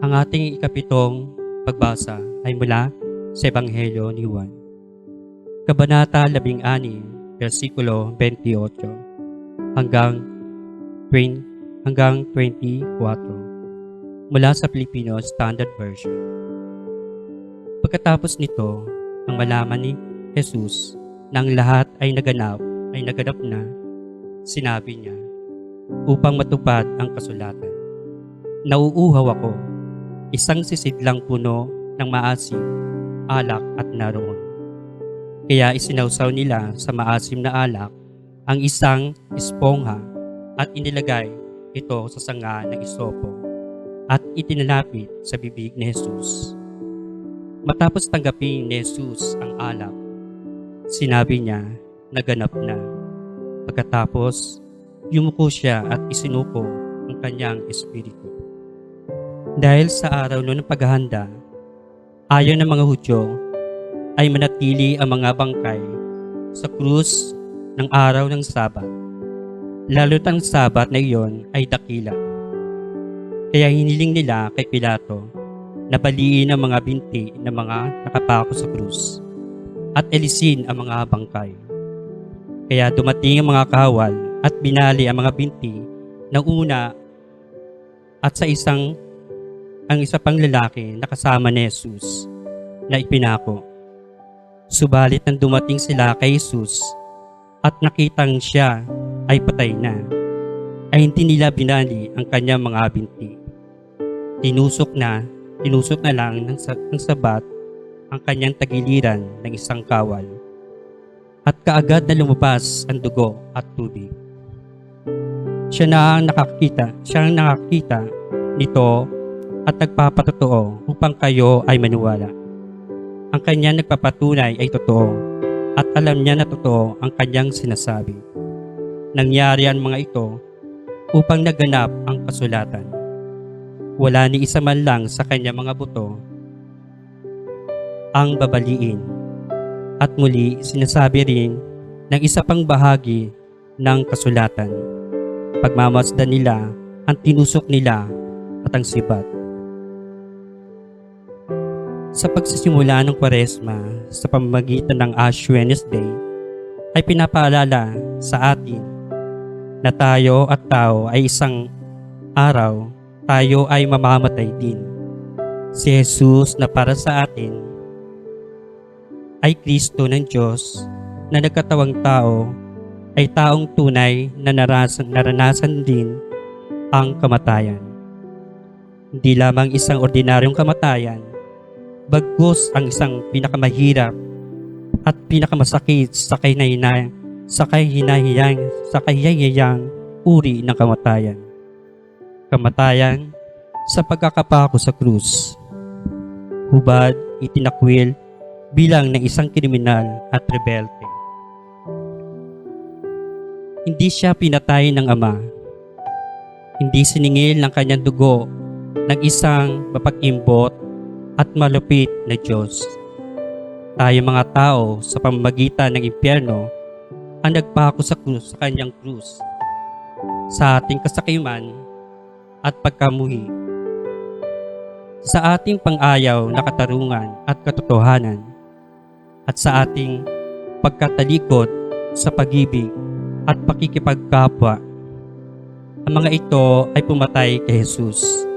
Ang ating ikapitong pagbasa ay mula sa Ebanghelyo ni Juan. Kabanata 16, versikulo 28 hanggang 24 mula sa Filipino Standard Version. Pagkatapos nito, nang malaman ni Jesus na ang lahat ay naganap na, sinabi niya, upang matupad ang kasulatan. Nauuhaw ako, isang sisidlang puno ng maasim, alak at naroon. Kaya isinawsaw nila sa maasim na alak ang isang espongha at inilagay ito sa sanga ng isopo at itinalapit sa bibig ni Jesus. Matapos tanggapin ni Jesus ang alak, sinabi niya, naganap na. Pagkatapos, yumuko siya at isinuko ang kanyang espiritu. Dahil sa araw ng paghahanda, ayaw ng mga Hudyo ay manatili ang mga bangkay sa krus ng araw ng Sabat. Lalo't ang Sabat na iyon ay dakila. Kaya hiniling nila kay Pilato na baliin ang mga binti ng mga nakapako sa krus at elisin ang mga bangkay. Kaya dumating ang mga kawal at binali ang mga binti ng una at ang isa pang lalaki na kasama ni Jesus na ipinako. Subalit nang dumating sila kay Jesus at nakitang siya ay patay na, ay hindi nila binali ang kanyang mga binti. Tinusok na lang ng sabat ang kanyang tagiliran ng isang kawal. At kaagad na lumabas ang dugo at tubig. Siya ang nakakita nito at nagpapatotoo upang kayo ay maniwala. Ang kanyang nagpapatunay ay totoo at alam niya na totoo ang kanyang sinasabi. Nangyari ang mga ito upang naganap ang kasulatan. Wala ni isa man lang sa kanyang mga buto ang babaliin. At muli sinasabi rin ng isa pang bahagi ng kasulatan. Pagmamasdan nila ang tinusok nila at ang sibat. Sa pagsisimula ng Kwaresma sa pamamagitan ng Ash Wednesday ay pinapaalala sa atin na tayo at tao ay isang araw tayo ay mamamatay din. Si Jesus na para sa atin ay Kristo ng Diyos na nagkatawang tao ay taong tunay na naranasan din ang kamatayan. Hindi lamang isang ordinaryong kamatayan, bagkus ang isang pinakamahirap at pinakamasakit sa kahihiyang uri ng kamatayan. Kamatayan sa pagkakapako sa krus. Hubad, itinakwil bilang ng isang kriminal at rebelde. Hindi siya pinatay ng Ama. Hindi siningil ng kanyang dugo ng isang mapag-imbot at malupit na Diyos. Tayo mga tao sa pamamagitan ng impyerno ang nagpako sa kanyang krus sa ating kasakiman at pagkamuhi. Sa ating pang-ayaw na katarungan at katotohanan at sa ating pagkatalikod sa pag-ibig at pakikipagkapwa. Ang mga ito ay pumatay kay Jesus.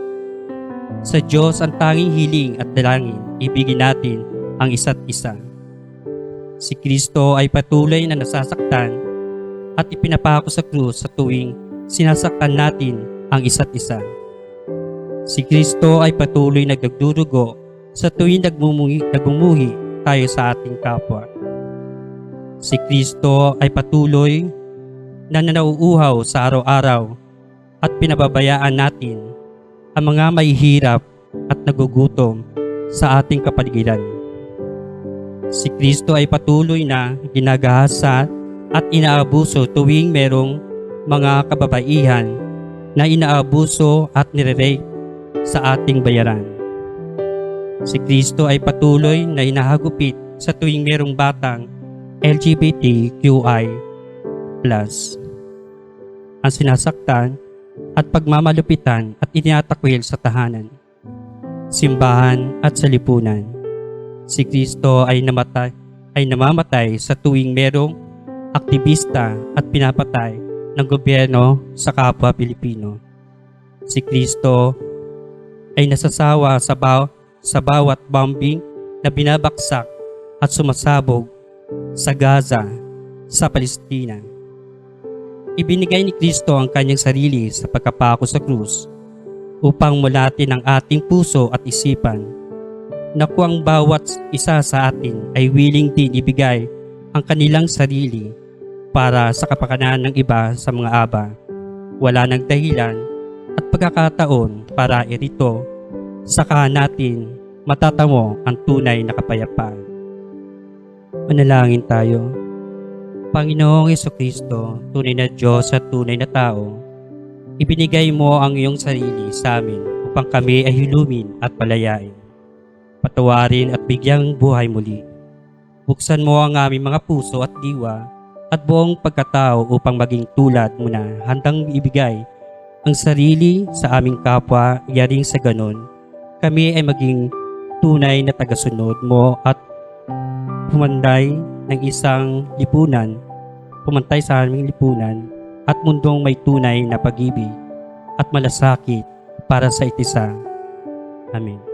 Sa Diyos ang tanging hiling at dalangin, ibigin natin ang isa't isa. Si Kristo ay patuloy na nasasaktan at ipinapako sa krus sa tuwing sinasaktan natin ang isa't isa. Si Kristo ay patuloy nagdudugo sa tuwing nagmumuhi tayo sa ating kapwa. Si Kristo ay patuloy na nauuhaw sa araw-araw at pinababayaan natin ang mga mahihirap at nagugutom sa ating kapaligiran. Si Kristo ay patuloy na ginagahasa at inaabuso tuwing merong mga kababaihan na inaabuso at nire-rape sa ating bayaran. Si Kristo ay patuloy na hinahagupit sa tuwing merong batang LGBTQI+. Ang sinasaktan at pagmamalupitan at inatakwil sa tahanan. simbahan at sa lipunan. Si Kristo ay namamatay sa tuwing merong aktivista at pinapatay ng gobyerno sa kapwa Pilipino. Si Kristo ay nasasawa sa bawat bombing na binabaksak at sumasabog sa Gaza, sa Palestina. Ibinigay ni Kristo ang kanyang sarili sa pagkapako sa krus upang mulatin ang ating puso at isipan na kung ang bawat isa sa atin ay willing din ibigay ang kanilang sarili para sa kapakanan ng iba sa mga aba. Wala nang dahilan at pagkakataon para irito, saka natin matatamo ang tunay na kapayapaan. Manalangin tayo. Panginoong Jesucristo, tunay na Diyos at tunay na tao, ibinigay mo ang iyong sarili sa amin upang kami ay hilumin at palayain, patawarin at bigyang buhay muli. Buksan mo ang aming mga puso at diwa at buong pagkatao upang maging tulad mo na handang ibigay ang sarili sa aming kapwa, yaring sa ganon kami ay maging tunay na tagasunod mo at pumantay sa aming lipunan at mundong may tunay na pag-ibig at malasakit para sa itisa. Amen.